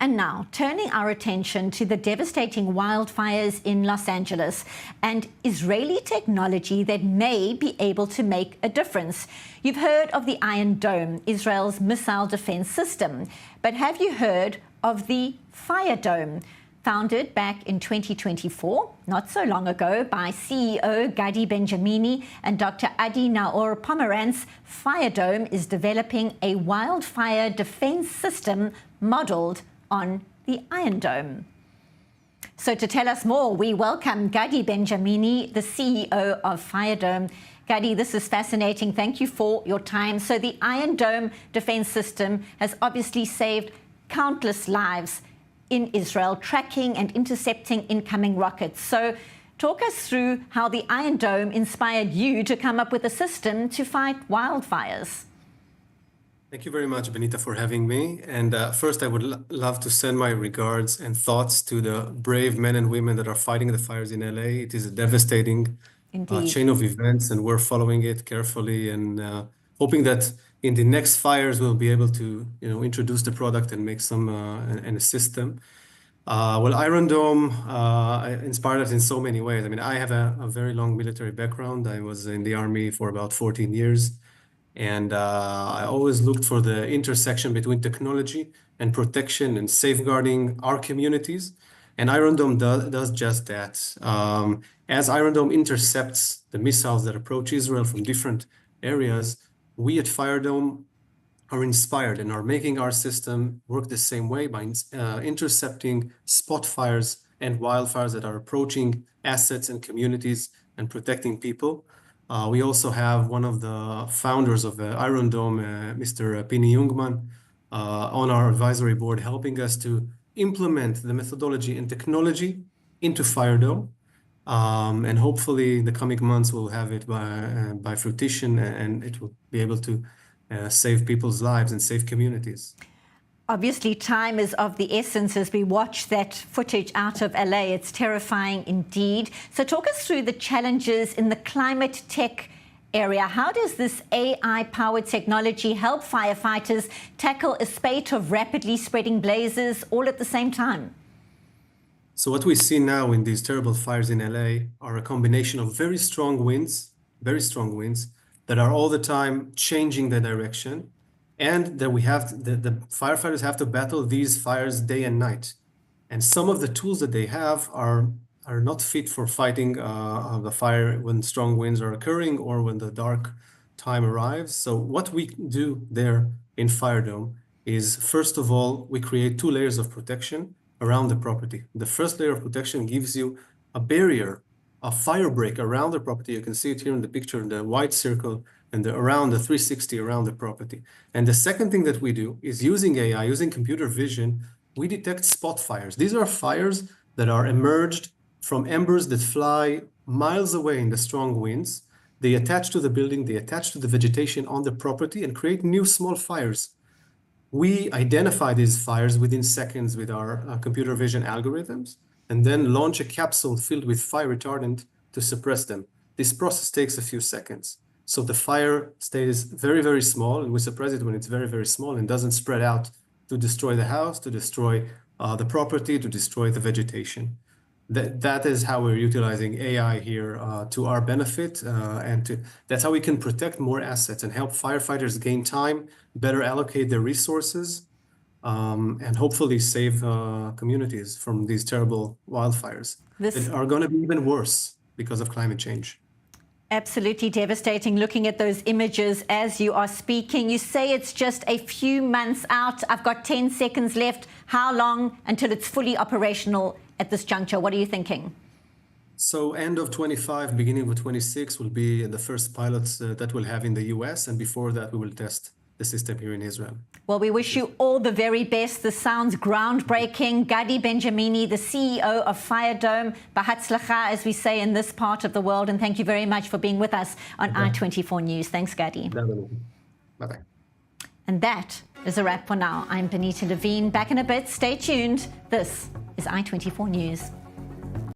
And now, turning our attention to the devastating wildfires in Los Angeles and Israeli technology that may be able to make a difference. You've heard of the Iron Dome, Israel's missile defense system. But have you heard of the FireDome? Founded back in 2024, not so long ago, by CEO Gadi Benjamini and Dr. Adi Naor Pomerantz, FireDome is developing a wildfire defense system modeled on the Iron Dome. So to tell us more, we welcome Gadi Benjamini, the CEO of FireDome. Gadi, this is fascinating. Thank you for your time. So the Iron Dome defense system has obviously saved countless lives in Israel, tracking and intercepting incoming rockets. So talk us through how the Iron Dome inspired you to come up with a system to fight wildfires. Thank you very much, Benita, for having me. And first, I would love to send my regards and thoughts to the brave men and women that are fighting the fires in LA. It is a devastating chain of events, and we're following it carefully and hoping that in the next fires, we'll be able to, introduce the product and make some and assist them. Well, Iron Dome inspired us in so many ways. I mean, I have a very long military background. I was in the Army for about 14 years. And I always looked for the intersection between technology and protection and safeguarding our communities. And Iron Dome does just that. As Iron Dome intercepts the missiles that approach Israel from different areas, we at FireDome are inspired and are making our system work the same way by intercepting spot fires and wildfires that are approaching assets and communities and protecting people. We also have one of the founders of Iron Dome, Mr. Pini Jungmann, on our advisory board, helping us to implement the methodology and technology into FireDome. And hopefully in the coming months, we'll have it by fruition, and it will be able to save people's lives and save communities. Obviously, time is of the essence as we watch that footage out of LA. It's terrifying indeed. So talk us through the challenges in the climate tech area. How does this AI-powered technology help firefighters tackle a spate of rapidly spreading blazes all at the same time? So what we see now in these terrible fires in LA are a combination of very strong winds that are all the time changing the direction, and that we have the firefighters have to battle these fires day and night. And some of the tools that they have are not fit for fighting the fire when strong winds are occurring or when the dark time arrives. So what we do there in FireDome is, first of all, we create 2 layers of protection around the property. The first layer of protection gives you a barrier, a fire break around the property. You can see it here in the picture, in the white circle, and around the 360 around the property. And the second thing that we do is, using AI, using computer vision, we detect spot fires. These are fires that are emerged from embers that fly miles away in the strong winds. They attach to the building, they attach to the vegetation on the property and create new small fires. We identify these fires within seconds with our computer vision algorithms, and then launch a capsule filled with fire retardant to suppress them. This process takes a few seconds. So the fire stays very, very small, and we suppress it when it's very, very small and doesn't spread out to destroy the house, to destroy the property, to destroy the vegetation. That is how we're utilizing AI here to our benefit, and that's how we can protect more assets and help firefighters gain time, better allocate their resources, and hopefully save communities from these terrible wildfires that are going to be even worse because of climate change. Absolutely devastating looking at those images as you are speaking. You say it's just a few months out. I've got 10 seconds left. How long until it's fully operational at this juncture? What are you thinking? So end of 25, beginning of 26 will be the first pilots that we'll have in the US. And before that, we will test the system here in Israel. Well, we wish you all the very best. This sounds groundbreaking. Gadi Benjamini, the CEO of FireDome, Bahatzlacha, as we say in this part of the world. And thank you very much for being with us on i24 News. Thanks, Gadi. Bye-bye. And that is a wrap for now. I'm Benita Levine. Back in a bit. Stay tuned. This is i24 News.